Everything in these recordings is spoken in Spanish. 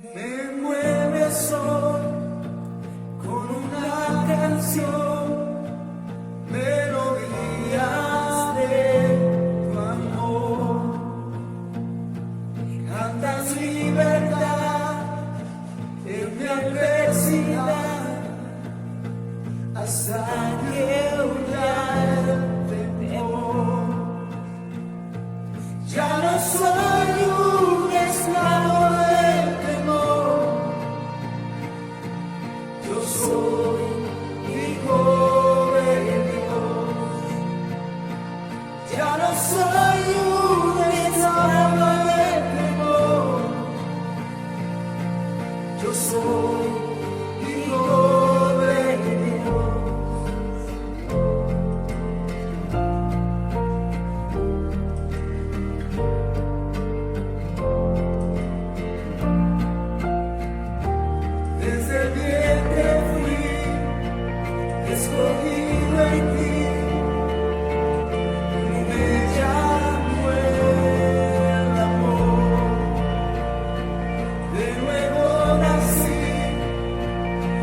Me mueves hoy con una canción, melodías de tu amor. Cantas libertad en mi adversidad, hasta que huyar de temor. Ya no soy un esclavo del temor, yo soy hijo de Dios. Ya no soy un esclavo del temor, yo soy hijo de Dios. Desde el vientre fui escogido en ti, y me llamó el amor. De nuevo nací,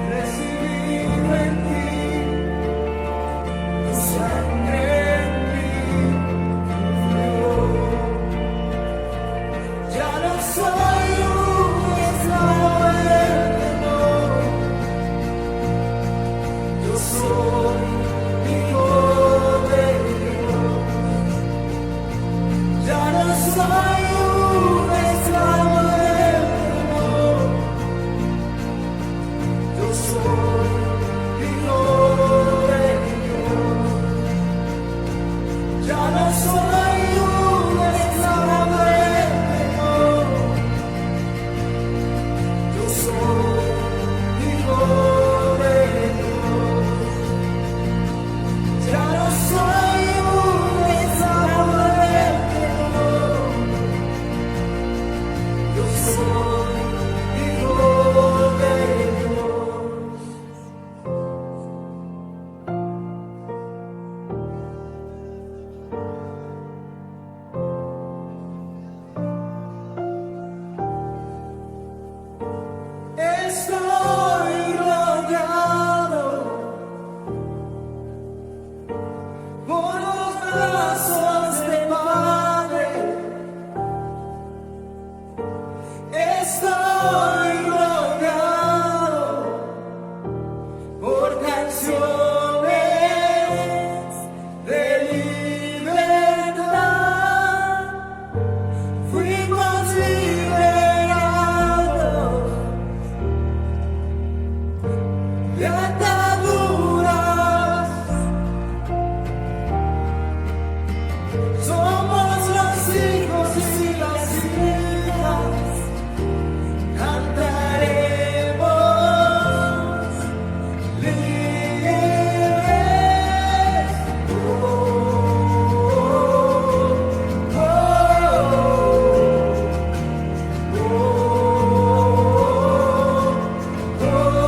recibido en ti, tu sangre en mí fluyó. Ya no soy un esclavo del temor, yo soy hijo de Dios. Ya no soy un esclavo del temor, yo soy hijo de Dios. Ya no soy un esclavo del temor, yo soy hijo de Dios. Ya no soy un esclavo del temor, yo soy hijo de Dios. Estoy rodeado por los brazos de Padre. Estoy rodeado por canciones de libertad. Fuimos liberados de ataduras. Somos los hijos y las hijas, cantaremos libres. Oh, oh, oh, oh, oh.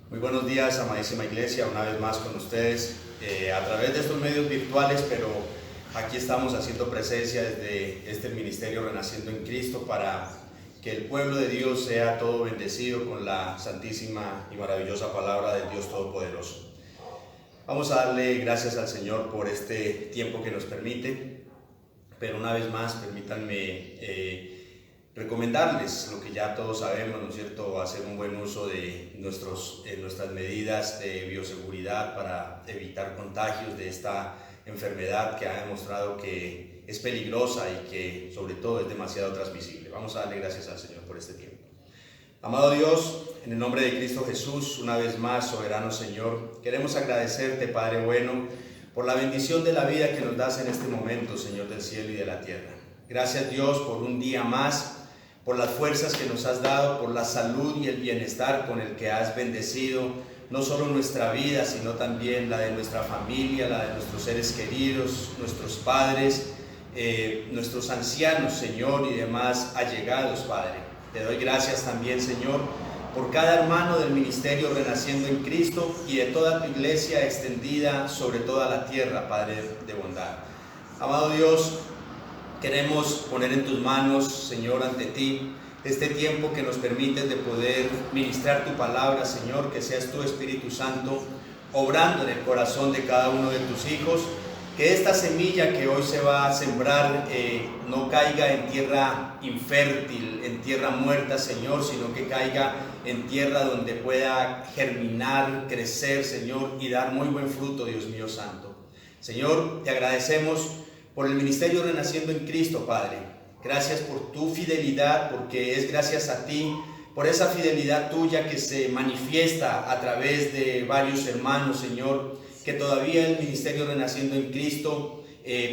Muy buenos días, amadísima iglesia, una vez más con ustedes a través de estos medios virtuales, pero aquí estamos haciendo presencia desde este ministerio Renaciendo en Cristo para que el pueblo de Dios sea todo bendecido con la santísima y maravillosa palabra del Dios Todopoderoso. Vamos a darle gracias al Señor por este tiempo que nos permite, pero una vez más permítanme recomendarles lo que ya todos sabemos, ¿no es cierto?, hacer un buen uso de nuestras medidas de bioseguridad para evitar contagios de esta enfermedad que ha demostrado que es peligrosa y que sobre todo es demasiado transmisible. Vamos a darle gracias al Señor por este tiempo. Amado Dios, en el nombre de Cristo Jesús, una vez más, soberano Señor, queremos agradecerte, Padre bueno, por la bendición de la vida que nos das en este momento, Señor del cielo y de la tierra. Gracias, Dios, por un día más, por las fuerzas que nos has dado, por la salud y el bienestar con el que has bendecido no solo nuestra vida, sino también la de nuestra familia, la de nuestros seres queridos, nuestros padres, nuestros ancianos, Señor, y demás allegados, Padre. Te doy gracias también, Señor, por cada hermano del ministerio Renaciendo en Cristo y de toda tu iglesia extendida sobre toda la tierra, Padre de bondad. Amado Dios, queremos poner en tus manos, Señor, ante ti, este tiempo que nos permites de poder ministrar tu palabra, Señor, que seas tu Espíritu Santo obrando en el corazón de cada uno de tus hijos, que esta semilla que hoy se va a sembrar no caiga en tierra infértil, en tierra muerta, Señor, sino que caiga en tierra donde pueda germinar, crecer, Señor, y dar muy buen fruto, Dios mío santo. Señor, te agradecemos por el ministerio Renaciendo en Cristo, Padre. Gracias por tu fidelidad, porque es gracias a ti, por esa fidelidad tuya que se manifiesta a través de varios hermanos, Señor, que todavía el ministerio Renaciendo en Cristo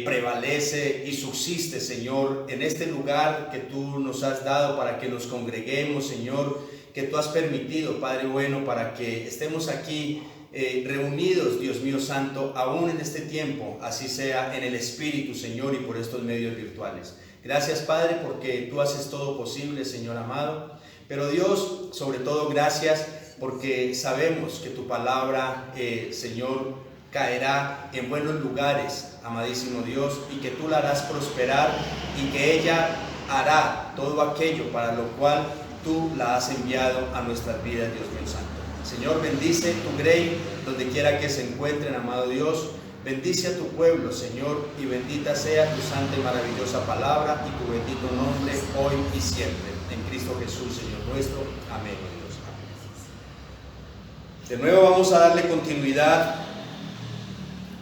prevalece y subsiste, Señor, en este lugar que tú nos has dado para que nos congreguemos, Señor, que tú has permitido, Padre bueno, para que estemos aquí reunidos, Dios mío santo, aún en este tiempo, así sea en el Espíritu, Señor, y por estos medios virtuales. Gracias, Padre, porque tú haces todo posible, Señor amado. Pero Dios, sobre todo, gracias porque sabemos que tu palabra, Señor, caerá en buenos lugares, amadísimo Dios, y que tú la harás prosperar y que ella hará todo aquello para lo cual tú la has enviado a nuestras vidas, Dios mío santo. Señor, bendice tu grey donde quiera que se encuentren, amado Dios. Bendice a tu pueblo, Señor, y bendita sea tu santa y maravillosa palabra y tu bendito nombre hoy y siempre. En Cristo Jesús, Señor nuestro. Amén, Dios. Amén. De nuevo vamos a darle continuidad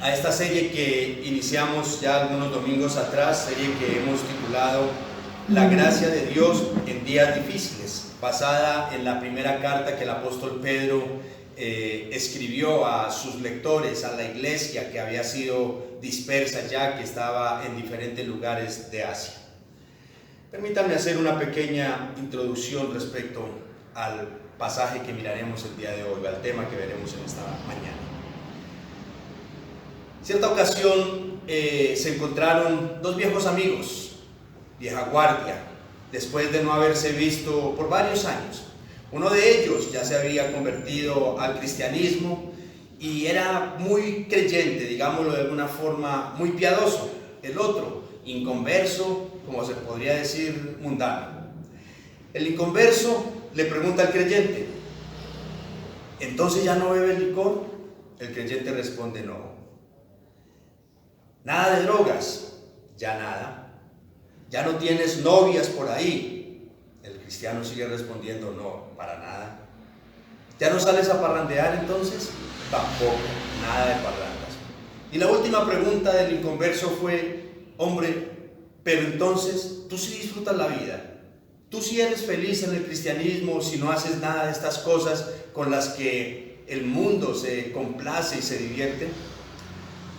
a esta serie que iniciamos ya algunos domingos atrás, serie que hemos titulado La gracia de Dios en días difíciles, basada en la primera carta que el apóstol Pedro escribió a sus lectores, a la iglesia que había sido dispersa ya, que estaba en diferentes lugares de Asia. Permítanme hacer una pequeña introducción respecto al pasaje que miraremos el día de hoy, al tema que veremos en esta mañana. En cierta ocasión se encontraron dos viejos amigos, vieja guardia, después de no haberse visto por varios años. Uno de ellos ya se había convertido al cristianismo y era muy creyente, digámoslo de alguna forma, muy piadoso. El otro, inconverso, como se podría decir, mundano. El inconverso le pregunta al creyente: ¿entonces ya no bebe licor? El creyente responde: no. ¿Nada de drogas? Ya nada. ¿Ya no tienes novias por ahí? El cristiano sigue respondiendo: no, para nada. ¿Ya no sales a parrandear entonces? Tampoco, nada de parrandas. Y la última pregunta del inconverso fue: hombre, pero entonces, ¿tú sí disfrutas la vida? ¿Tú sí eres feliz en el cristianismo si no haces nada de estas cosas con las que el mundo se complace y se divierte?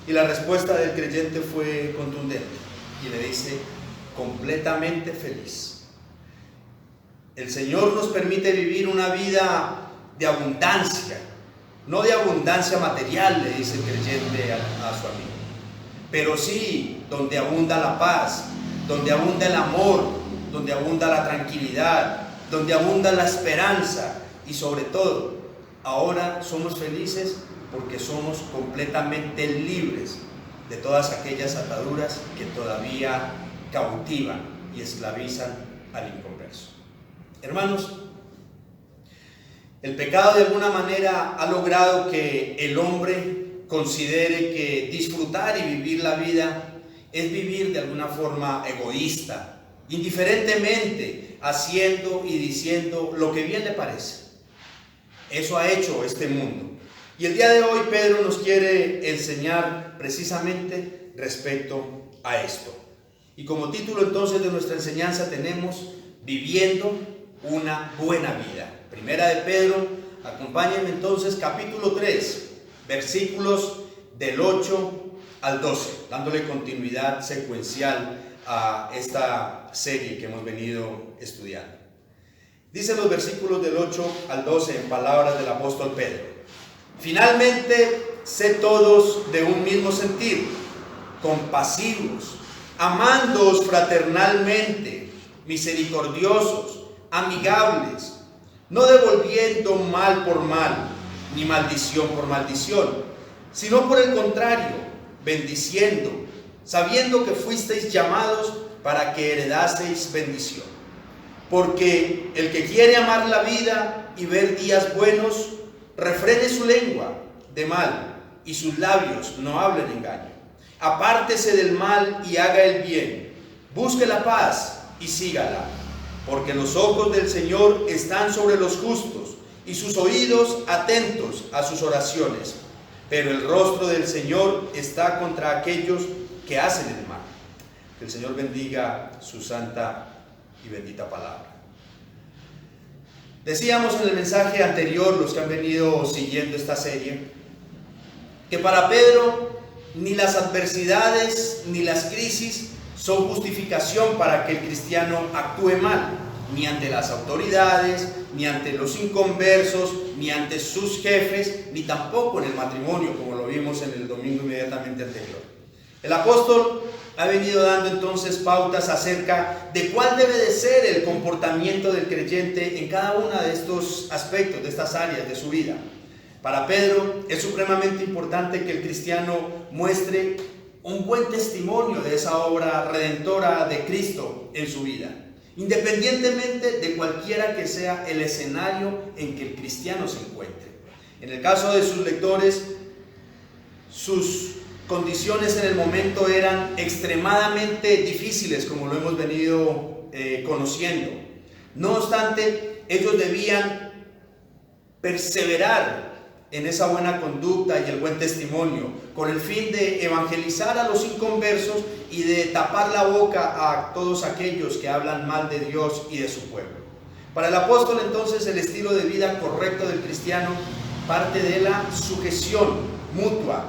Y la respuesta del creyente fue contundente y le dice: completamente feliz. El Señor nos permite vivir una vida de abundancia, no de abundancia material, le dice el creyente a su amigo, pero sí donde abunda la paz, donde abunda el amor, donde abunda la tranquilidad, donde abunda la esperanza y sobre todo Ahora somos felices porque somos completamente libres de todas aquellas ataduras que todavía cautivan y esclavizan al inconverso. Hermanos, el pecado de alguna manera ha logrado que el hombre considere que disfrutar y vivir la vida es vivir de alguna forma egoísta, indiferentemente haciendo y diciendo lo que bien le parece. Eso ha hecho este mundo. Y el día de hoy Pedro nos quiere enseñar precisamente respecto a esto. Y como título entonces de nuestra enseñanza tenemos Viviendo una buena vida. Primera de Pedro, acompáñenme entonces, capítulo 3, versículos del 8 al 12, dándole continuidad secuencial a esta serie que hemos venido estudiando. Dicen los versículos del 8 al 12 en palabras del apóstol Pedro: finalmente, sed todos de un mismo sentir, compasivos, amándoos fraternalmente, misericordiosos, amigables, no devolviendo mal por mal, ni maldición por maldición, sino por el contrario, bendiciendo, sabiendo que fuisteis llamados para que heredaseis bendición. Porque el que quiere amar la vida y ver días buenos, refrene su lengua de mal y sus labios no hablen engaño. Apártese del mal y haga el bien, busque la paz y sígala, porque los ojos del Señor están sobre los justos y sus oídos atentos a sus oraciones, pero el rostro del Señor está contra aquellos que hacen el mal. Que el Señor bendiga su santa y bendita palabra. Decíamos en el mensaje anterior, los que han venido siguiendo esta serie, que para Pedro ni las adversidades ni las crisis son justificación para que el cristiano actúe mal, ni ante las autoridades, ni ante los inconversos, ni ante sus jefes, ni tampoco en el matrimonio, como lo vimos en el domingo inmediatamente anterior. El apóstol ha venido dando entonces pautas acerca de cuál debe de ser el comportamiento del creyente en cada uno de estos aspectos, de estas áreas de su vida. Para Pedro es supremamente importante que el cristiano muestre un buen testimonio de esa obra redentora de Cristo en su vida, independientemente de cualquiera que sea el escenario en que el cristiano se encuentre. En el caso de sus lectores, sus condiciones en el momento eran extremadamente difíciles, como lo hemos venido conociendo. No obstante, ellos debían perseverar en esa buena conducta y el buen testimonio, con el fin de evangelizar a los inconversos y de tapar la boca a todos aquellos que hablan mal de Dios y de su pueblo. Para el apóstol entonces el estilo de vida correcto del cristiano parte de la sujeción mutua,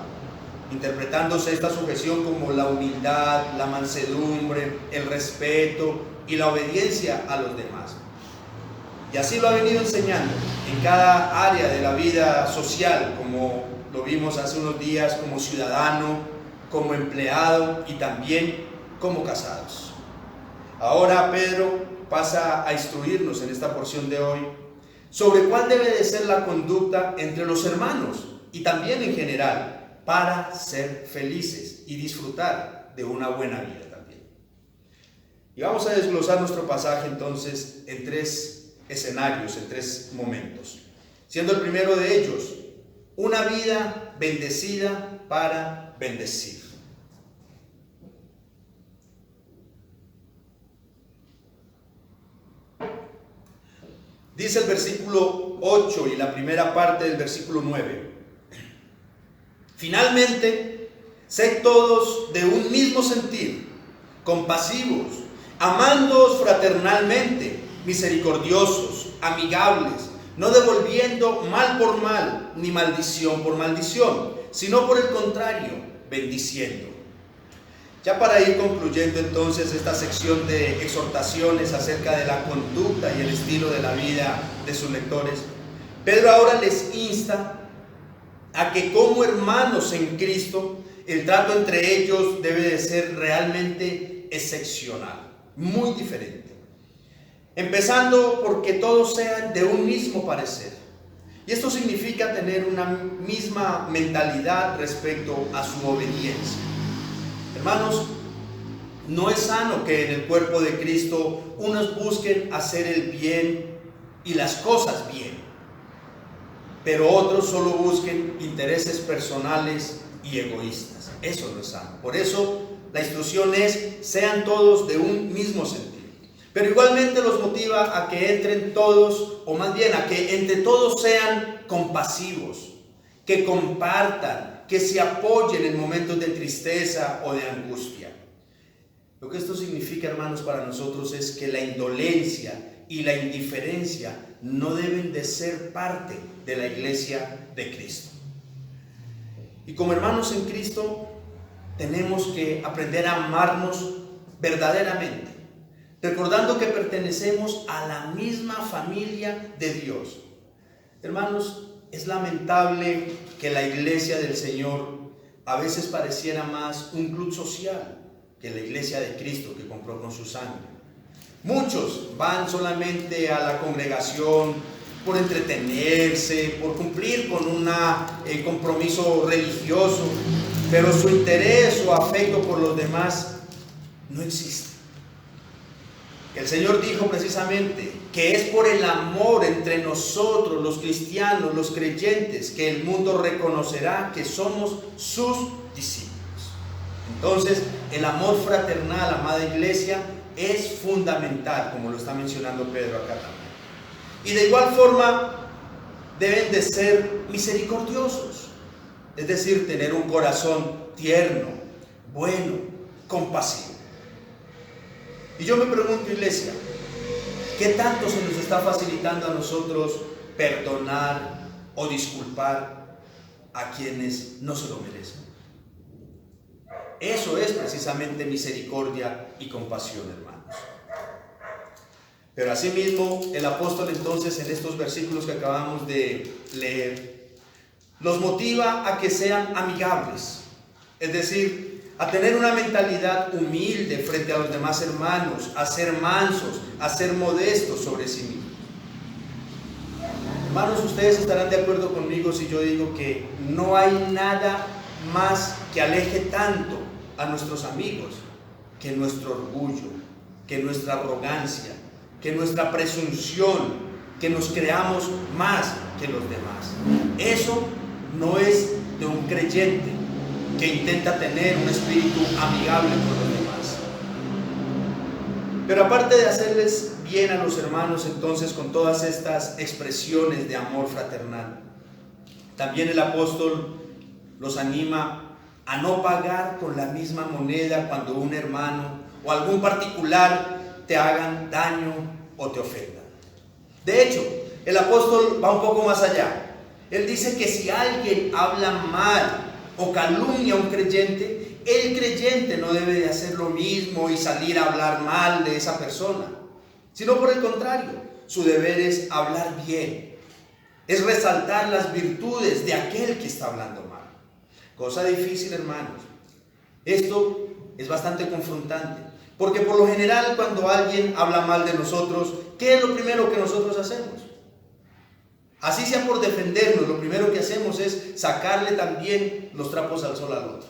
interpretándose esta sujeción como la humildad, la mansedumbre, el respeto y la obediencia a los demás. Y así lo ha venido enseñando en cada área de la vida social, como lo vimos hace unos días, como ciudadano, como empleado y también como casados. Ahora Pedro pasa a instruirnos en esta porción de hoy sobre cuál debe de ser la conducta entre los hermanos y también en general para ser felices y disfrutar de una buena vida también. Y vamos a desglosar nuestro pasaje entonces en tres escenarios, en tres momentos, siendo el primero de ellos una vida bendecida para bendecir. Dice el versículo 8 y la primera parte del versículo 9: finalmente, sed todos de un mismo sentir, compasivos, amándoos fraternalmente, misericordiosos, amigables, no devolviendo mal por mal, ni maldición por maldición, sino por el contrario, bendiciendo. Ya para ir concluyendo entonces esta sección de exhortaciones acerca de la conducta y el estilo de la vida de sus lectores, Pedro ahora les insta a que como hermanos en Cristo, el trato entre ellos debe de ser realmente excepcional, muy diferente. Empezando porque todos sean de un mismo parecer, Y esto significa tener una misma mentalidad respecto a su obediencia. Hermanos, no es sano que en el cuerpo de Cristo unos busquen hacer el bien y las cosas bien, pero otros solo busquen intereses personales y egoístas. Eso no es sano. Por eso la instrucción es: sean todos de un mismo sentido. Pero igualmente los motiva a que entren todos, o más bien a que entre todos sean compasivos, que compartan, que se apoyen en momentos de tristeza o de angustia. Lo que esto significa, hermanos, para nosotros es que la indolencia y la indiferencia no deben de ser parte de la iglesia de Cristo. Y como hermanos en Cristo, tenemos que aprender a amarnos verdaderamente, recordando que pertenecemos a la misma familia de Dios. Hermanos, es lamentable que la iglesia del Señor a veces pareciera más un club social que la iglesia de Cristo que compró con su sangre. Muchos van solamente a la congregación por entretenerse, por cumplir con un compromiso religioso, pero su interés o afecto por los demás no existe. El Señor dijo precisamente que es por el amor entre nosotros, los cristianos, los creyentes, que el mundo reconocerá que somos sus discípulos. Entonces, el amor fraternal, amada iglesia, es fundamental, como lo está mencionando Pedro acá también. Y de igual forma, deben de ser misericordiosos, es decir, tener un corazón tierno, bueno, compasivo. Y yo me pregunto, iglesia, ¿qué tanto se nos está facilitando a nosotros perdonar o disculpar a quienes no se lo merecen? Eso es precisamente misericordia y compasión, hermanos. Pero asimismo, el apóstol entonces en estos versículos que acabamos de leer, los motiva a que sean amigables, es decir, a tener una mentalidad humilde frente a los demás hermanos, a ser mansos, a ser modestos sobre sí mismos. Hermanos, ustedes estarán de acuerdo conmigo si yo digo que no hay nada más que aleje tanto a nuestros amigos que nuestro orgullo, que nuestra arrogancia, que nuestra presunción, que nos creamos más que los demás. Eso no es de un creyente que intenta tener un espíritu amigable con los demás. Pero aparte de hacerles bien a los hermanos, entonces, con todas estas expresiones de amor fraternal, también el apóstol los anima a no pagar con la misma moneda cuando un hermano o algún particular te hagan daño o te ofendan. De hecho, el apóstol va un poco más allá. Él dice que si alguien habla mal o calumnia a un creyente, el creyente no debe de hacer lo mismo y salir a hablar mal de esa persona, sino por el contrario, su deber es hablar bien, es resaltar las virtudes de aquel que está hablando mal. Cosa difícil, hermanos. Esto es bastante confrontante, porque por lo general cuando alguien habla mal de nosotros, ¿qué es lo primero que nosotros hacemos? Así sea por defendernos, lo primero que hacemos es sacarle también los trapos al sol al otro.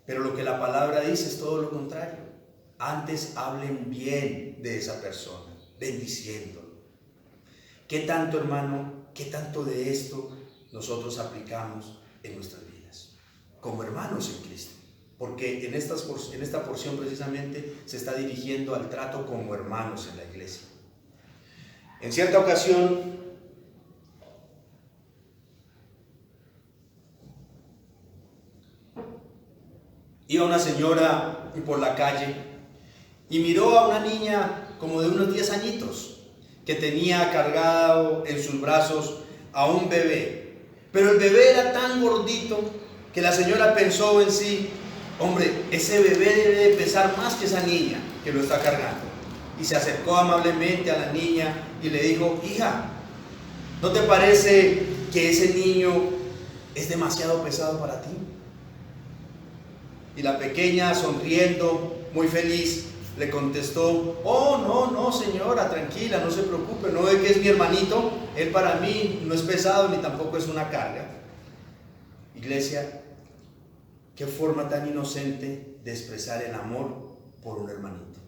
Pero lo que la palabra dice es todo lo contrario. Antes hablen bien de esa persona, bendiciéndolo. ¿Qué tanto, hermano, qué tanto de esto nosotros aplicamos en nuestras vidas como hermanos en Cristo? Porque en esta porción precisamente se está dirigiendo al trato como hermanos en la iglesia. En cierta ocasión, iba una señora por la calle y miró a una niña como de unos 10 añitos que tenía cargado en sus brazos a un bebé. Pero el bebé era tan gordito que la señora pensó en sí: hombre, ese bebé debe de pesar más que esa niña que lo está cargando. Y se acercó amablemente a la niña y le dijo: hija, ¿no te parece que ese niño es demasiado pesado para ti? Y la pequeña, sonriendo, muy feliz, le contestó: oh, no, señora, tranquila, no se preocupe, no ve que es mi hermanito, él para mí no es pesado ni tampoco es una carga. Iglesia, qué forma tan inocente de expresar el amor por un hermanito.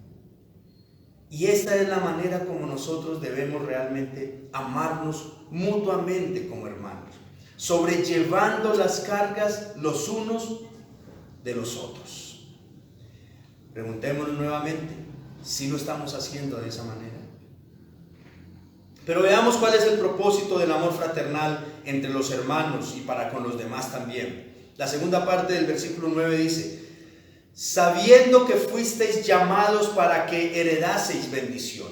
Y esta es la manera como nosotros debemos realmente amarnos mutuamente como hermanos, sobrellevando las cargas los unos de los otros. Preguntémonos nuevamente si lo estamos haciendo de esa manera. Pero veamos cuál es el propósito del amor fraternal entre los hermanos y para con los demás también. La segunda parte del versículo 9 dice: sabiendo que fuisteis llamados para que heredaseis bendición.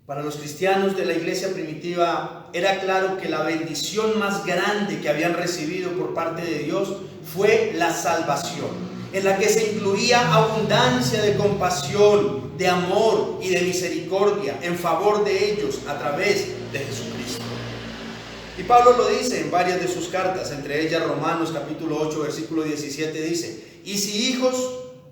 Para los cristianos de la iglesia primitiva era claro que la bendición más grande que habían recibido por parte de Dios fue la salvación, en la que se incluía abundancia de compasión, de amor y de misericordia en favor de ellos a través de Jesucristo. Y Pablo lo dice en varias de sus cartas, entre ellas Romanos capítulo 8 versículo 17 dice: y si hijos,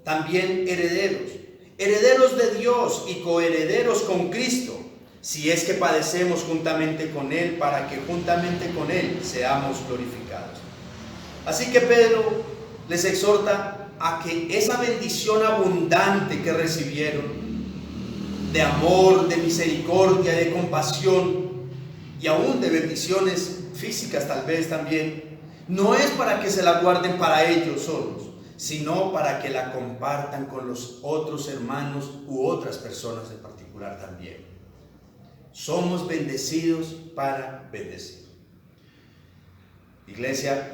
también herederos, herederos de Dios y coherederos con Cristo, si es que padecemos juntamente con Él, para que juntamente con Él seamos glorificados. Así que Pedro les exhorta a que esa bendición abundante que recibieron, de amor, de misericordia, de compasión y aún de bendiciones físicas tal vez también, no es para que se la guarden para ellos solos, sino para que la compartan con los otros hermanos u otras personas en particular también. Somos bendecidos para bendecir. Iglesia,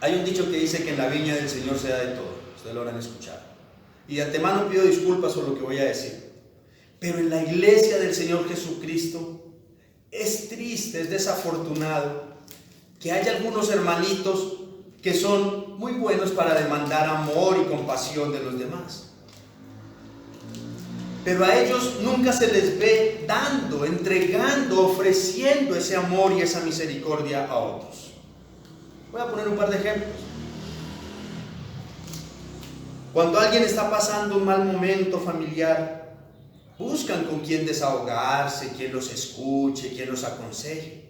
hay un dicho que dice que en la viña del Señor se da de todo. Ustedes lo habrán escuchado. Y de antemano pido disculpas por lo que voy a decir. Pero en la iglesia del Señor Jesucristo es triste, es desafortunado que haya algunos hermanitos que son muy buenos para demandar amor y compasión de los demás, pero a ellos nunca se les ve dando, entregando, ofreciendo ese amor y esa misericordia a otros. Voy a poner un par de ejemplos. Cuando alguien está pasando un mal momento familiar, buscan con quién desahogarse, quien los escuche, quien los aconseje.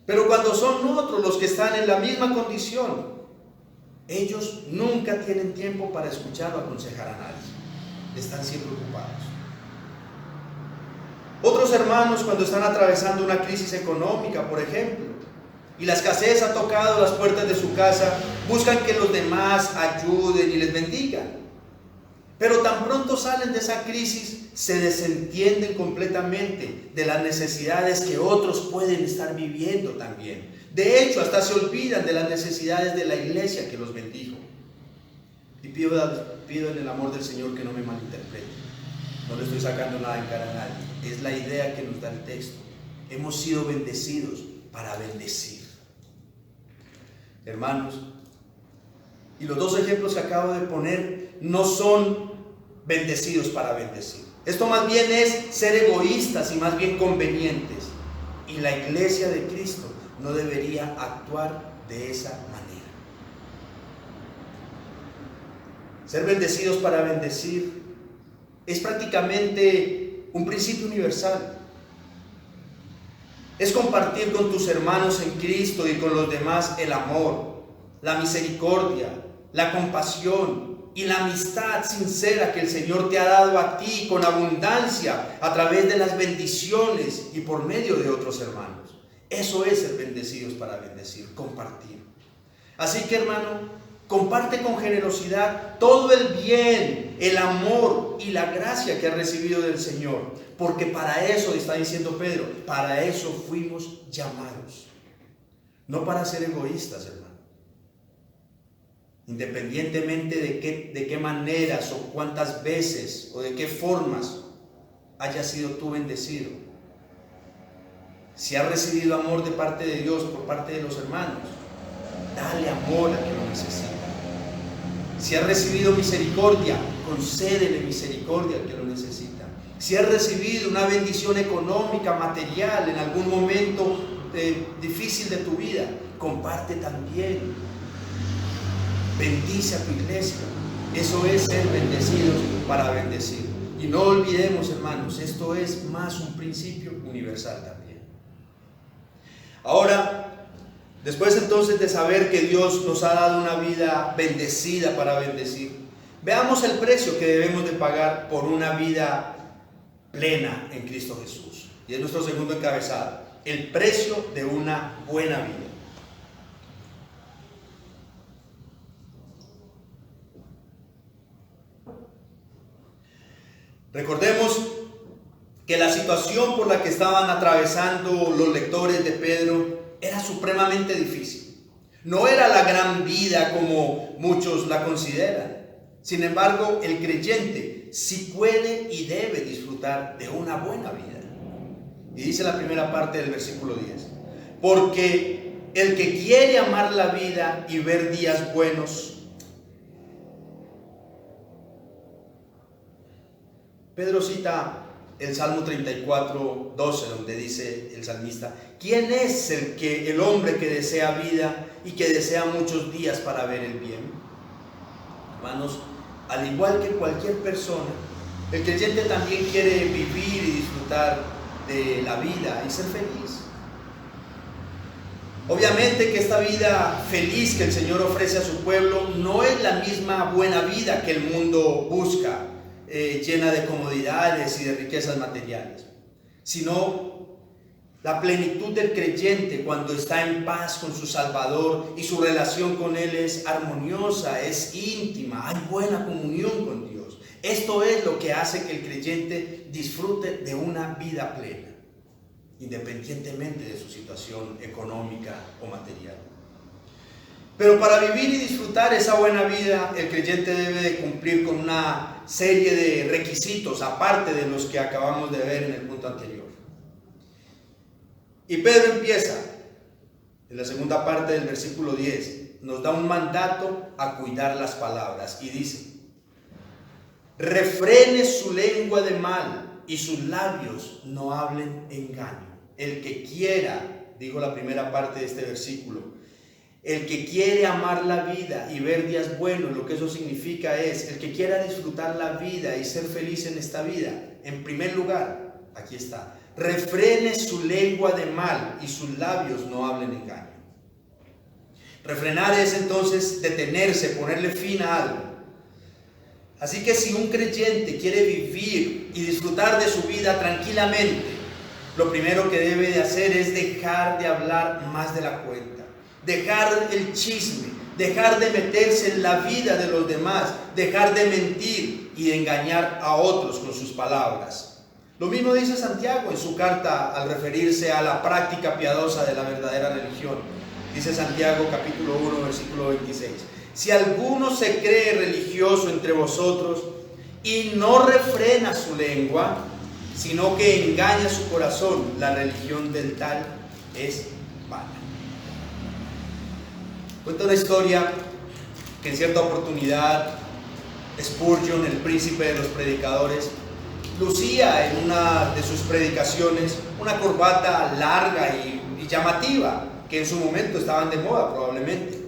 Pero cuando son otros los que están en la misma condición, ellos nunca tienen tiempo para escuchar o aconsejar a nadie. Están siempre ocupados. Otros hermanos, cuando están atravesando una crisis económica, por ejemplo, y la escasez ha tocado las puertas de su casa, buscan que los demás ayuden y les bendigan. Pero tan pronto salen de esa crisis, se desentienden completamente de las necesidades que otros pueden estar viviendo también. De hecho, hasta se olvidan de las necesidades de la iglesia que los bendijo. Y pido en el amor del Señor que no me malinterprete. No le estoy sacando nada en cara a nadie. Es la idea que nos da el texto. Hemos sido bendecidos para bendecir. Hermanos, y los dos ejemplos que acabo de poner no son bendecidos para bendecir. Esto más bien es ser egoístas y más bien convenientes. Y la iglesia de Cristo no debería actuar de esa manera. Ser bendecidos para bendecir es prácticamente un principio universal. Es compartir con tus hermanos en Cristo y con los demás el amor, la misericordia, la compasión y la amistad sincera que el Señor te ha dado a ti con abundancia a través de las bendiciones y por medio de otros hermanos. Eso es ser bendecidos para bendecir, compartir. Así que, hermano, comparte con generosidad todo el bien, el amor y la gracia que has recibido del Señor, porque para eso, está diciendo Pedro, para eso fuimos llamados, no para ser egoístas, hermano. Independientemente de qué maneras o cuántas veces o de qué formas hayas sido tú bendecido, si has recibido amor de parte de Dios por parte de los hermanos, dale amor a quien lo necesita. Si has recibido misericordia, concédele misericordia al que lo necesita. Si has recibido una bendición económica, material en algún momento difícil de tu vida, comparte también. Bendice a tu iglesia. Eso es ser bendecidos para bendecir. Y no olvidemos, hermanos, esto es más un principio universal también. Ahora, después entonces de saber que Dios nos ha dado una vida bendecida para bendecir, veamos el precio que debemos de pagar por una vida plena en Cristo Jesús. Y es nuestro segundo encabezado, el precio de una buena vida. Recordemos que la situación por la que estaban atravesando los lectores de Pedro era supremamente difícil. No era la gran vida como muchos la consideran. Sin embargo, el creyente sí puede y debe disfrutar de una buena vida. Y dice la primera parte del versículo 10. Porque el que quiere amar la vida y ver días buenos. Pedro cita el Salmo 34, 12, donde dice el salmista: ¿quién es el hombre que desea vida y que desea muchos días para ver el bien? Hermanos, al igual que cualquier persona, el creyente también quiere vivir y disfrutar de la vida y ser feliz. Obviamente que esta vida feliz que el Señor ofrece a su pueblo no es la misma buena vida que el mundo busca, llena de comodidades y de riquezas materiales, sino la plenitud del creyente cuando está en paz con su Salvador y su relación con Él es armoniosa, es íntima, hay buena comunión con Dios. Esto es lo que hace que el creyente disfrute de una vida plena, independientemente de su situación económica o material. Pero para vivir y disfrutar esa buena vida, el creyente debe de cumplir con una serie de requisitos, aparte de los que acabamos de ver en el punto anterior. Y Pedro empieza, en la segunda parte del versículo 10, nos da un mandato a cuidar las palabras, y dice: refrene su lengua de mal y sus labios no hablen engaño. El que quiera, digo la primera parte de este versículo, el que quiere amar la vida y ver días buenos, lo que eso significa es, el que quiera disfrutar la vida y ser feliz en esta vida, en primer lugar, aquí está, refrene su lengua de mal y sus labios no hablen engaño. Refrenar es entonces detenerse, ponerle fin a algo. Así que si un creyente quiere vivir y disfrutar de su vida tranquilamente, lo primero que debe de hacer es dejar de hablar más de la cuenta, dejar el chisme, dejar de meterse en la vida de los demás, dejar de mentir y de engañar a otros con sus palabras. Lo mismo dice Santiago en su carta al referirse a la práctica piadosa de la verdadera religión. Dice Santiago capítulo 1 versículo 26. Si alguno se cree religioso entre vosotros y no refrena su lengua, sino que engaña su corazón, la religión del tal es vana. Cuenta una historia que en cierta oportunidad Spurgeon, el príncipe de los predicadores, lucía en una de sus predicaciones una corbata larga y llamativa, que en su momento estaban de moda probablemente.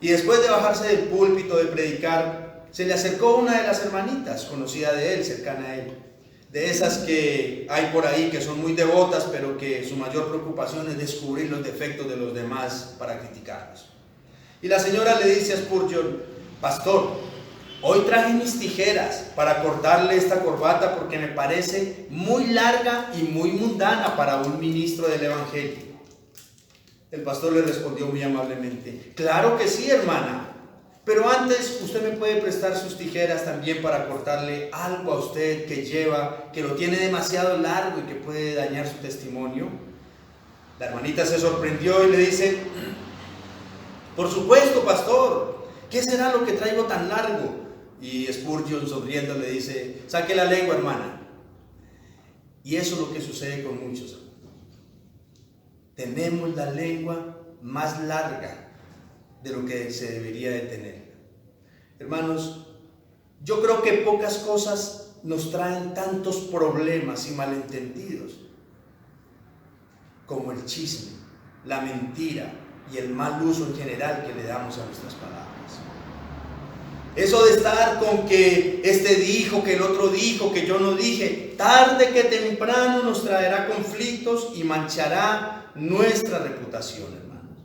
Y después de bajarse del púlpito de predicar, se le acercó una de las hermanitas conocida de él, cercana a él, de esas que hay por ahí que son muy devotas, pero que su mayor preocupación es descubrir los defectos de los demás para criticarlos. Y la señora le dice a Spurgeon: pastor, hoy traje mis tijeras para cortarle esta corbata porque me parece muy larga y muy mundana para un ministro del evangelio. El pastor le respondió muy amablemente: claro que sí, hermana, pero antes usted me puede prestar sus tijeras también para cortarle algo a usted que lo tiene demasiado largo y que puede dañar su testimonio. La hermanita se sorprendió y le dice: por supuesto, pastor, ¿qué será lo que traigo tan largo? Y Spurgeon, sonriendo, le dice: saque la lengua, hermana. Y eso es lo que sucede con muchos. Tenemos la lengua más larga de lo que se debería de tener. Hermanos, yo creo que pocas cosas nos traen tantos problemas y malentendidos como el chisme, la mentira y el mal uso en general que le damos a nuestras palabras. Eso de estar con que este dijo, que el otro dijo, que yo no dije, tarde que temprano nos traerá conflictos y manchará nuestra reputación, hermanos.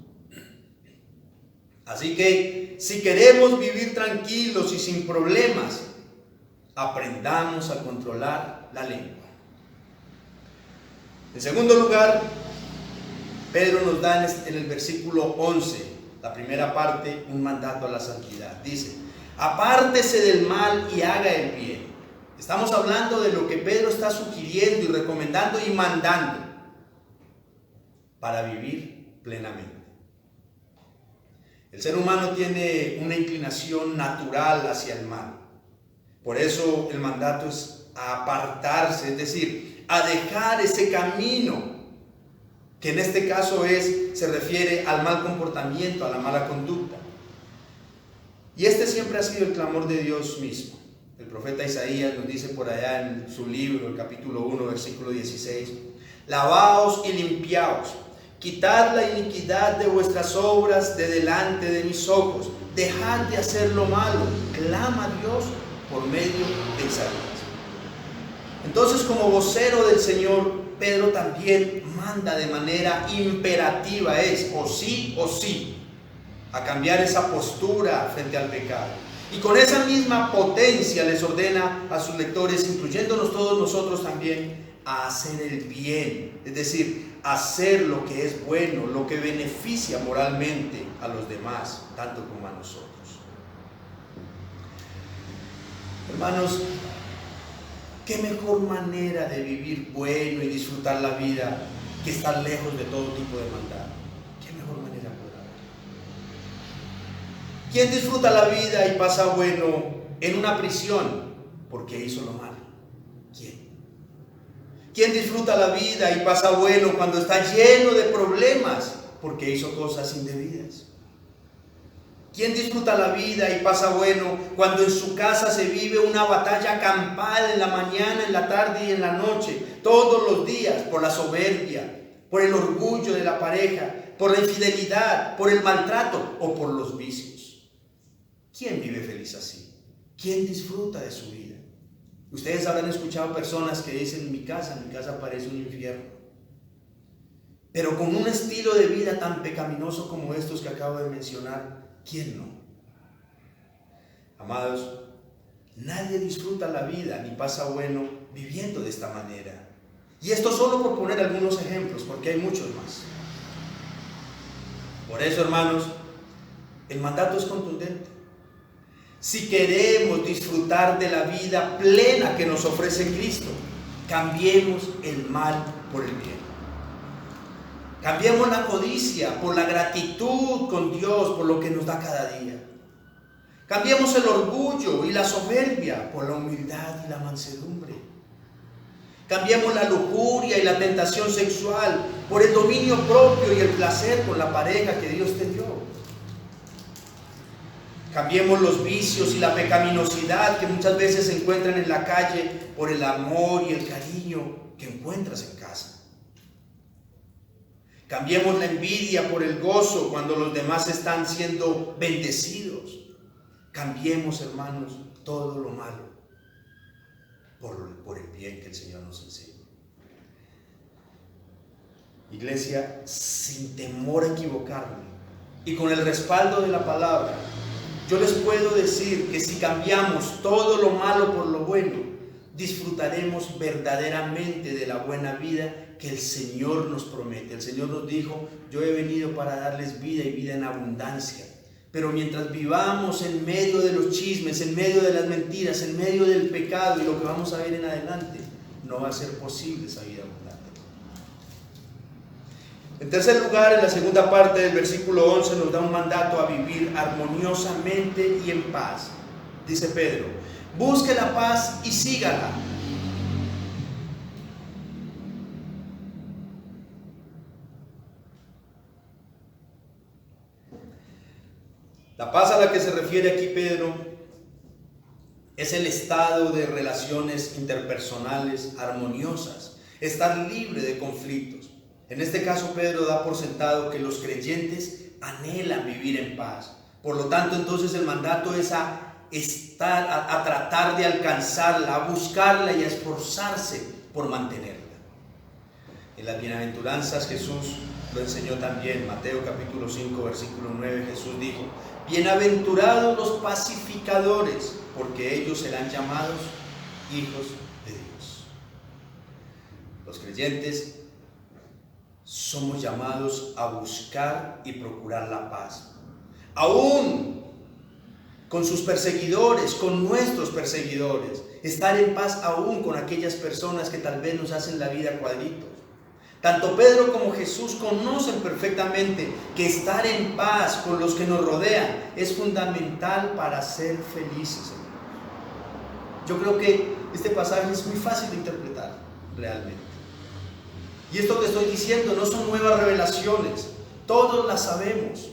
Así que si queremos vivir tranquilos y sin problemas, aprendamos a controlar la lengua. En segundo lugar, Pedro nos da en el versículo 11, la primera parte, un mandato a la santidad. Dice: apártese del mal y haga el bien. Estamos hablando de lo que Pedro está sugiriendo y recomendando y mandando para vivir plenamente. El ser humano tiene una inclinación natural hacia el mal. Por eso el mandato es a apartarse, es decir, a dejar ese camino, que en este caso se refiere al mal comportamiento, a la mala conducta. Y este siempre ha sido el clamor de Dios mismo. El profeta Isaías nos dice por allá en su libro, el capítulo 1, versículo 16: lavaos y limpiaos, quitad la iniquidad de vuestras obras de delante de mis ojos, dejad de hacer lo malo, clama a Dios por medio de Isaías. Entonces, como vocero del Señor, Pedro también manda de manera imperativa, o sí, a cambiar esa postura frente al pecado. Y con esa misma potencia les ordena a sus lectores, incluyéndonos todos nosotros también, a hacer el bien, es decir, hacer lo que es bueno, lo que beneficia moralmente a los demás, tanto como a nosotros. Hermanos, ¿qué mejor manera de vivir bueno y disfrutar la vida que estar lejos de todo tipo de maldad? ¿Qué mejor manera podrá haber? ¿Quién disfruta la vida y pasa bueno en una prisión porque hizo lo malo? ¿Quién? ¿Quién disfruta la vida y pasa bueno cuando está lleno de problemas porque hizo cosas indebidas? ¿Quién disfruta la vida y pasa bueno cuando en su casa se vive una batalla campal en la mañana, en la tarde y en la noche, todos los días, por la soberbia, por el orgullo de la pareja, por la infidelidad, por el maltrato o por los vicios? ¿Quién vive feliz así? ¿Quién disfruta de su vida? Ustedes habrán escuchado personas que dicen: mi casa parece un infierno. Pero con un estilo de vida tan pecaminoso como estos que acabo de mencionar, ¿quién no? Amados, nadie disfruta la vida ni pasa bueno viviendo de esta manera. Y esto solo por poner algunos ejemplos, porque hay muchos más. Por eso, hermanos, el mandato es contundente. Si queremos disfrutar de la vida plena que nos ofrece Cristo, cambiemos el mal por el bien. Cambiemos la codicia por la gratitud con Dios por lo que nos da cada día. Cambiemos el orgullo y la soberbia por la humildad y la mansedumbre. Cambiemos la lujuria y la tentación sexual por el dominio propio y el placer con la pareja que Dios te dio. Cambiemos los vicios y la pecaminosidad que muchas veces se encuentran en la calle por el amor y el cariño que encuentras en casa. Cambiemos la envidia por el gozo cuando los demás están siendo bendecidos. Cambiemos, hermanos, todo lo malo por el bien que el Señor nos enseña. Iglesia, sin temor a equivocarme y con el respaldo de la palabra, yo les puedo decir que si cambiamos todo lo malo por lo bueno, disfrutaremos verdaderamente de la buena vida que el Señor nos promete. El Señor nos dijo: yo he venido para darles vida y vida en abundancia. Pero mientras vivamos en medio de los chismes, en medio de las mentiras, en medio del pecado y lo que vamos a ver en adelante, no va a ser posible esa vida abundante. En tercer lugar, en la segunda parte del versículo 11 nos da un mandato a vivir armoniosamente y en paz. Dice Pedro: busque la paz y sígala. La paz a la que se refiere aquí Pedro es el estado de relaciones interpersonales armoniosas, estar libre de conflictos. En este caso, Pedro da por sentado que los creyentes anhelan vivir en paz. Por lo tanto, entonces el mandato es a a tratar de alcanzarla, a buscarla y a esforzarse por mantenerla. En las bienaventuranzas Jesús lo enseñó también. Mateo capítulo 5 versículo 9, Jesús dijo: bienaventurados los pacificadores, porque ellos serán llamados hijos de Dios. Los creyentes somos llamados a buscar y procurar la paz, aún con sus perseguidores, con nuestros perseguidores, estar en paz aún con aquellas personas que tal vez nos hacen la vida cuadritos. Tanto Pedro como Jesús conocen perfectamente que estar en paz con los que nos rodean es fundamental para ser felices. Yo creo que este pasaje es muy fácil de interpretar realmente. Y esto que estoy diciendo no son nuevas revelaciones, todos las sabemos,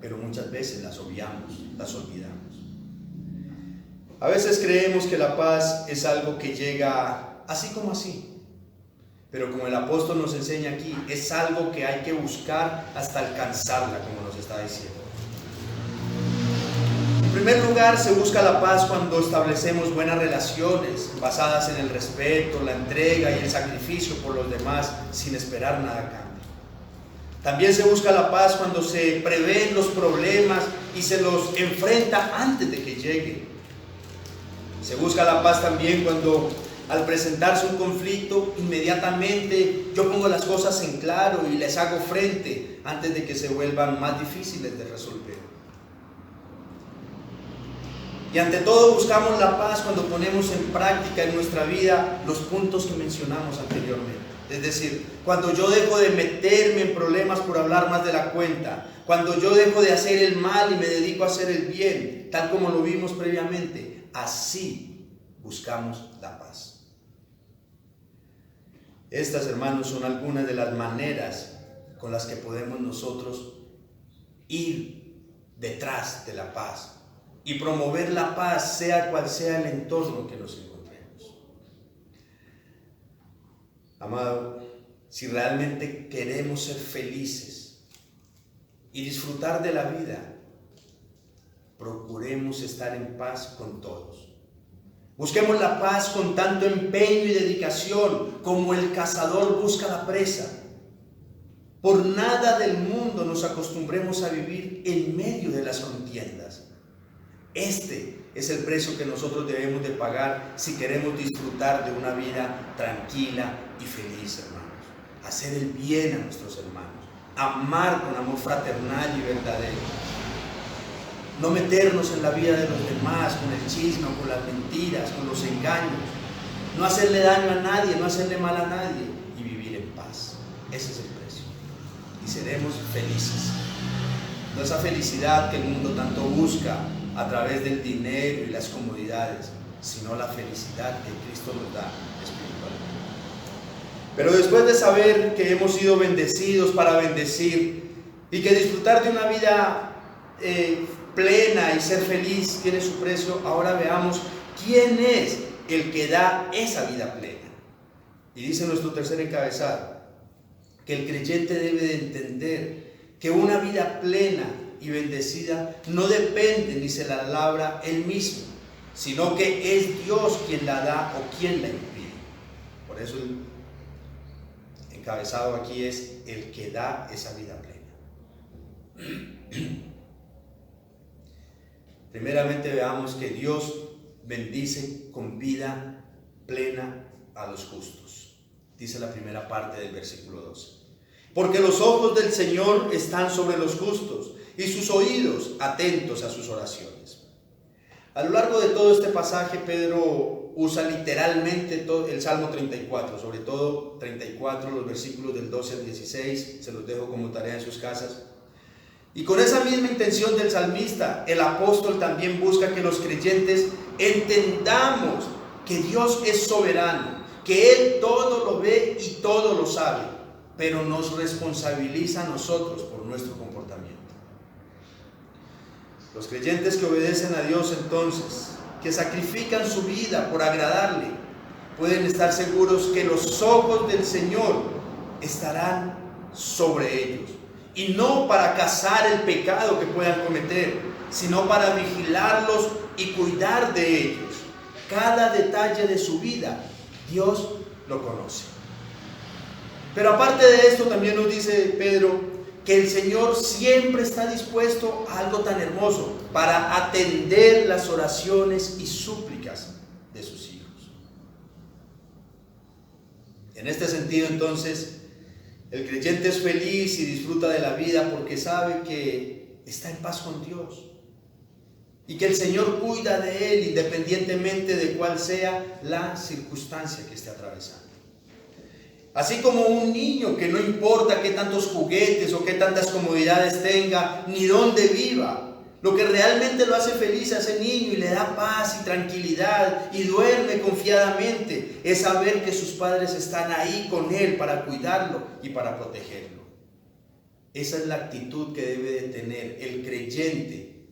pero muchas veces las obviamos, las olvidamos. A veces creemos que la paz es algo que llega así como así. Pero como el apóstol nos enseña aquí, es algo que hay que buscar hasta alcanzarla, como nos está diciendo. En primer lugar, se busca la paz cuando establecemos buenas relaciones basadas en el respeto, la entrega y el sacrificio por los demás sin esperar nada a cambio. También se busca la paz cuando se prevén los problemas y se los enfrenta antes de que lleguen. Se busca la paz también cuando al presentarse un conflicto, inmediatamente yo pongo las cosas en claro y les hago frente antes de que se vuelvan más difíciles de resolver. Y ante todo buscamos la paz cuando ponemos en práctica en nuestra vida los puntos que mencionamos anteriormente. Es decir, cuando yo dejo de meterme en problemas por hablar más de la cuenta, cuando yo dejo de hacer el mal y me dedico a hacer el bien, tal como lo vimos previamente, así buscamos la paz. Estas, hermanos, son algunas de las maneras con las que podemos nosotros ir detrás de la paz y promover la paz, sea cual sea el entorno que nos encontremos. Amado, si realmente queremos ser felices y disfrutar de la vida, procuremos estar en paz con todos. Busquemos la paz con tanto empeño y dedicación como el cazador busca la presa. Por nada del mundo nos acostumbremos a vivir en medio de las contiendas. Este es el precio que nosotros debemos de pagar si queremos disfrutar de una vida tranquila y feliz, hermanos. Hacer el bien a nuestros hermanos, amar con amor fraternal y verdadero. No meternos en la vida de los demás con el chisme, con las mentiras, con los engaños. No hacerle daño a nadie, no hacerle mal a nadie y vivir en paz. Ese es el precio. Y seremos felices. No esa felicidad que el mundo tanto busca a través del dinero y las comodidades, sino la felicidad que Cristo nos da espiritualmente. Pero después de saber que hemos sido bendecidos para bendecir y que disfrutar de una vida plena y ser feliz tiene su precio, ahora veamos quién es el que da esa vida plena. Y dice nuestro tercer encabezado que el creyente debe de entender que una vida plena y bendecida no depende ni se la labra él mismo, sino que es Dios quien la da o quien la impide. Por eso el encabezado aquí es el que da esa vida plena. Primeramente veamos que Dios bendice con vida plena a los justos. Dice la primera parte del versículo 12. Porque los ojos del Señor están sobre los justos y sus oídos atentos a sus oraciones. A lo largo de todo este pasaje, Pedro usa literalmente todo el Salmo 34, sobre todo 34, los versículos del 12 al 16, se los dejo como tarea en sus casas. Y con esa misma intención del salmista, el apóstol también busca que los creyentes entendamos que Dios es soberano, que Él todo lo ve y todo lo sabe, pero nos responsabiliza a nosotros por nuestro comportamiento. Los creyentes que obedecen a Dios entonces, que sacrifican su vida por agradarle, pueden estar seguros que los ojos del Señor estarán sobre ellos. Y no para cazar el pecado que puedan cometer, sino para vigilarlos y cuidar de ellos. Cada detalle de su vida, Dios lo conoce. Pero aparte de esto, también nos dice Pedro que el Señor siempre está dispuesto a algo tan hermoso, para atender las oraciones y súplicas de sus hijos. En este sentido, entonces, el creyente es feliz y disfruta de la vida porque sabe que está en paz con Dios y que el Señor cuida de él independientemente de cuál sea la circunstancia que esté atravesando. Así como un niño que no importa qué tantos juguetes o qué tantas comodidades tenga, ni dónde viva, lo que realmente lo hace feliz a ese niño y le da paz y tranquilidad y duerme confiadamente es saber que sus padres están ahí con él para cuidarlo y para protegerlo. Esa es la actitud que debe de tener el creyente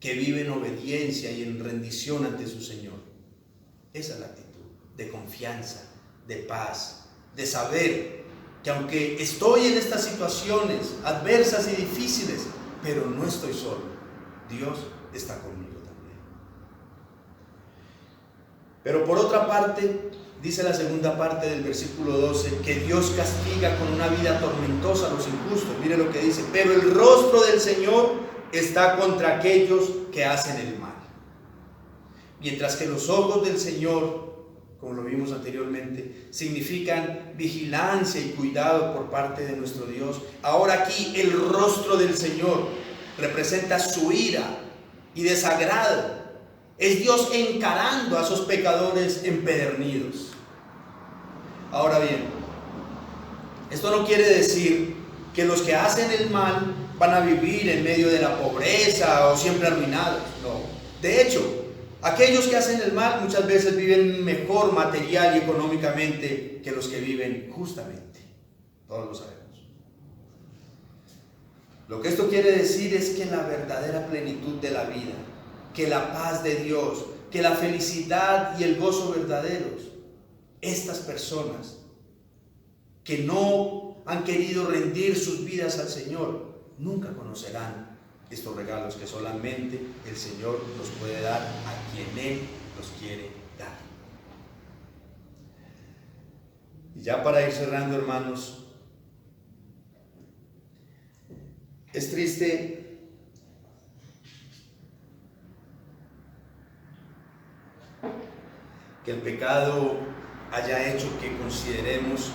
que vive en obediencia y en rendición ante su Señor. Esa es la actitud de confianza, de paz, de saber que aunque estoy en estas situaciones adversas y difíciles, pero no estoy solo. Dios está conmigo también. Pero por otra parte, dice la segunda parte del versículo 12, que Dios castiga con una vida tormentosa a los injustos. Mire lo que dice: pero el rostro del Señor está contra aquellos que hacen el mal. Mientras que los ojos del Señor, como lo vimos anteriormente, significan vigilancia y cuidado por parte de nuestro Dios, ahora aquí el rostro del Señor representa su ira y desagrado. Es Dios encarando a esos pecadores empedernidos. Ahora bien, esto no quiere decir que los que hacen el mal van a vivir en medio de la pobreza o siempre arruinados. No. De hecho, aquellos que hacen el mal muchas veces viven mejor material y económicamente que los que viven justamente. Todos lo sabemos. Lo que esto quiere decir es que la verdadera plenitud de la vida, que la paz de Dios, que la felicidad y el gozo verdaderos, estas personas que no han querido rendir sus vidas al Señor, nunca conocerán estos regalos que solamente el Señor nos puede dar a quien Él los quiere dar. Y ya para ir cerrando, hermanos, es triste que el pecado haya hecho que consideremos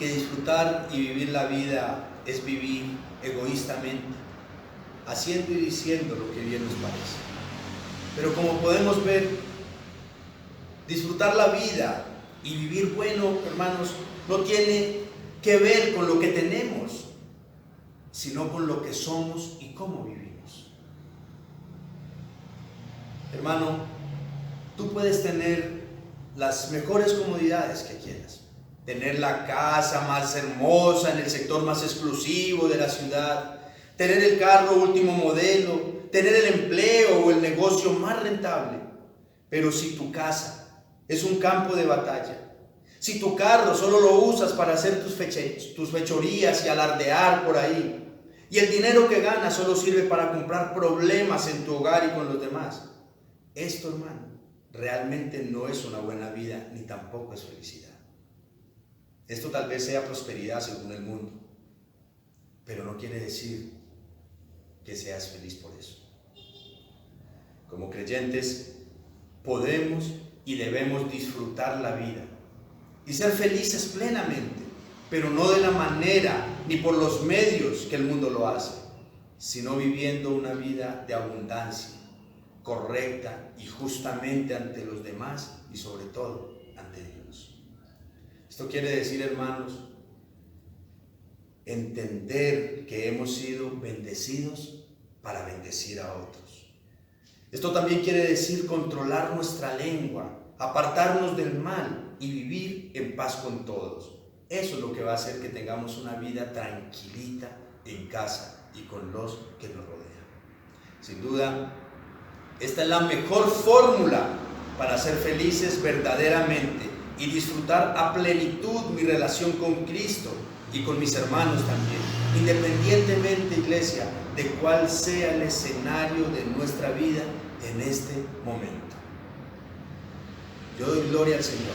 que disfrutar y vivir la vida es vivir egoístamente, haciendo y diciendo lo que bien nos parece. Pero como podemos ver, disfrutar la vida y vivir bueno, hermanos, no tiene que ver con lo que tenemos, sino con lo que somos y cómo vivimos. Hermano, tú puedes tener las mejores comodidades que quieras, tener la casa más hermosa en el sector más exclusivo de la ciudad, tener el carro último modelo, tener el empleo o el negocio más rentable, pero si tu casa es un campo de batalla, si tu carro solo lo usas para hacer tus fechorías y alardear por ahí, y el dinero que ganas solo sirve para comprar problemas en tu hogar y con los demás, esto, hermano, realmente no es una buena vida, ni tampoco es felicidad. Esto tal vez sea prosperidad según el mundo, pero no quiere decir que seas feliz por eso. Como creyentes, podemos y debemos disfrutar la vida y ser felices plenamente, pero no de la manera ni por los medios que el mundo lo hace, sino viviendo una vida de abundancia, correcta y justamente ante los demás y sobre todo ante Dios. Esto quiere decir, hermanos, entender que hemos sido bendecidos para bendecir a otros. Esto también quiere decir controlar nuestra lengua, apartarnos del mal y vivir en paz con todos. Eso es lo que va a hacer que tengamos una vida tranquilita en casa y con los que nos rodean. Sin duda, esta es la mejor fórmula para ser felices verdaderamente y disfrutar a plenitud mi relación con Cristo y con mis hermanos también, independientemente, iglesia, de cuál sea el escenario de nuestra vida en este momento. Yo doy gloria al Señor,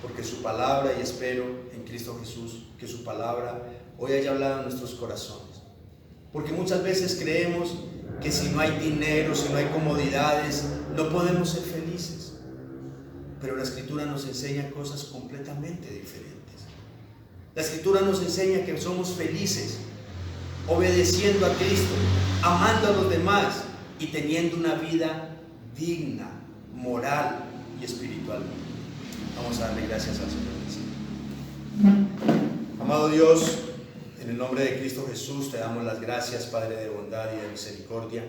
porque su palabra, y espero en Cristo Jesús que su palabra hoy haya hablado en nuestros corazones. Porque muchas veces creemos que si no hay dinero, si no hay comodidades, no podemos ser felices. Pero la Escritura nos enseña cosas completamente diferentes. La Escritura nos enseña que somos felices obedeciendo a Cristo, amando a los demás y teniendo una vida digna, moral y espiritualmente. Vamos a darle gracias al Señor. Amado Dios, en el nombre de Cristo Jesús te damos las gracias, Padre de bondad y de misericordia,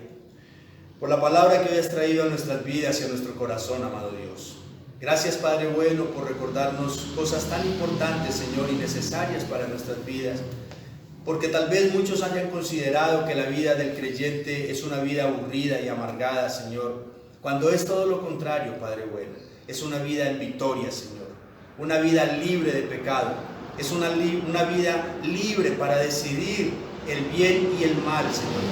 por la palabra que hoy has traído a nuestras vidas y a nuestro corazón, amado Dios. Gracias, Padre bueno, por recordarnos cosas tan importantes, Señor, y necesarias para nuestras vidas, porque tal vez muchos hayan considerado que la vida del creyente es una vida aburrida y amargada, Señor, cuando es todo lo contrario, Padre bueno. Es una vida en victoria, Señor, una vida libre de pecado, es una vida libre para decidir el bien y el mal, Señor.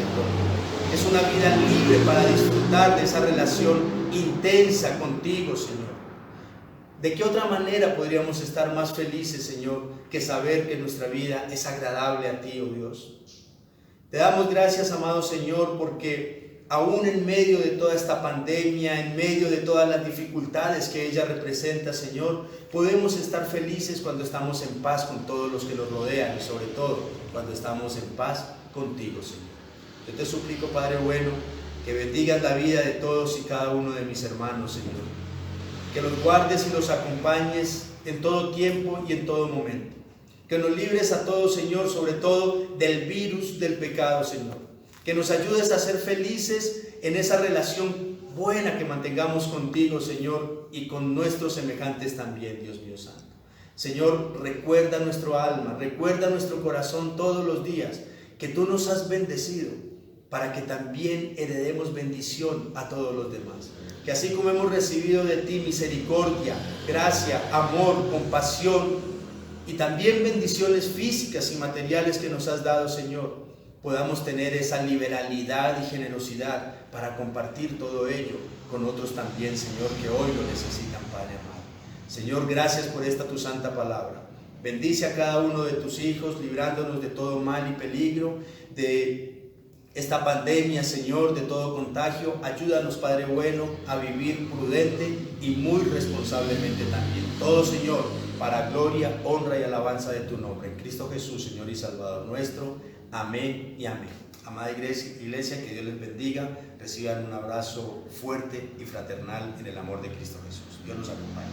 Es una vida libre para disfrutar de esa relación intensa contigo, Señor. ¿De qué otra manera podríamos estar más felices, Señor, que saber que nuestra vida es agradable a ti, oh Dios? Te damos gracias, amado Señor, porque aún en medio de toda esta pandemia, en medio de todas las dificultades que ella representa, Señor, podemos estar felices cuando estamos en paz con todos los que nos rodean y sobre todo cuando estamos en paz contigo, Señor. Yo te suplico, Padre bueno, que bendigas la vida de todos y cada uno de mis hermanos, Señor. Que los guardes y los acompañes en todo tiempo y en todo momento. Que nos libres a todos, Señor, sobre todo del virus del pecado, Señor. Que nos ayudes a ser felices en esa relación buena que mantengamos contigo, Señor, y con nuestros semejantes también, Dios mío santo. Señor, recuerda nuestro alma, recuerda nuestro corazón todos los días, que tú nos has bendecido para que también heredemos bendición a todos los demás. Que así como hemos recibido de ti misericordia, gracia, amor, compasión y también bendiciones físicas y materiales que nos has dado, Señor, podamos tener esa liberalidad y generosidad para compartir todo ello con otros también, Señor, que hoy lo necesitan, Padre amado. Señor, gracias por esta tu santa palabra. Bendice a cada uno de tus hijos, librándonos de todo mal y peligro, de esta pandemia, Señor, de todo contagio. Ayúdanos, Padre bueno, a vivir prudente y muy responsablemente también. Todo, Señor, para gloria, honra y alabanza de tu nombre. En Cristo Jesús, Señor y Salvador nuestro. Amén y amén. Amada iglesia, que Dios les bendiga. Reciban un abrazo fuerte y fraternal en el amor de Cristo Jesús. Dios los acompañe.